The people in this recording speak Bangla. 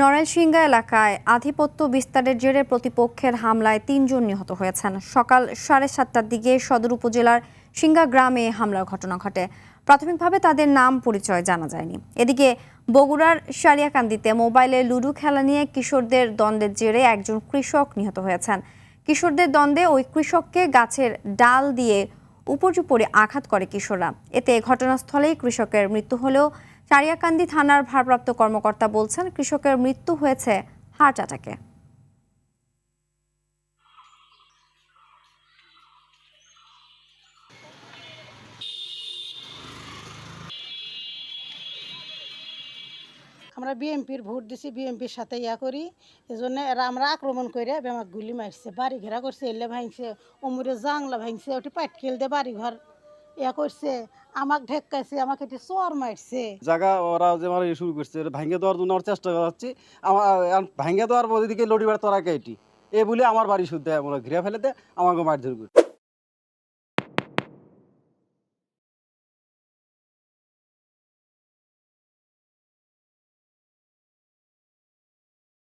নড়াইলসিংহা এলাকায় আধিপত্য বিস্তারের জেরে প্রতিপক্ষের হামলায় ৩ জন নিহত হয়েছেন। সকাল 7:30টার দিকে সদর উপজেলার সিংহা গ্রামে হামলার ঘটনা ঘটে। প্রাথমিকভাবে তাদের নাম পরিচয় জানা যায়নি। এদিকে বগুড়ার সারিয়াকান্দিতে মোবাইলে লুডো খেলা নিয়ে কিশোরদের দ্বন্দ্বের জেরে একজন কৃষক নিহত হয়েছেন। কিশোরদের দ্বন্দ্বে ওই কৃষককে গাছের ডাল দিয়ে উপর্যুপরি আঘাত করে কিশোররা। এতে ঘটনাস্থলেই কৃষকের মৃত্যু হলেও সারিয়াকান্দি থানার ভারপ্রাপ্ত কর্মকর্তা বলছেন, কৃষকের মৃত্যু হয়েছে হার্ট অ্যাটাকে। আমরা বিএমপির ভোট দিছি, বিএমপির সাথে করি, এজন্য এরা আমরা আক্রমণ করে আমাকে গুলি মারছে, বাড়ি ঘেরা করছে, এলে ভাঙছে, অমুরে জাংলা ভাঙছে, ওটি পাটকেল দিয়ে বাড়ি ঘর করছে, আমাকে ঢেকাইছে, আমাকে এটি চর মারছে। জায়গা ওরা যে আমার শুরু করছে ভাঙ্গে দেওয়ার জন্য চেষ্টা করছি। আমার ভাঙ্গে দেওয়ার দিকে লড়িবার তোরা কেটি এ বলে আমার বাড়ি শুদ্ধ ঘিরে ফেলে দেয়, আমাকে মারধর করছে।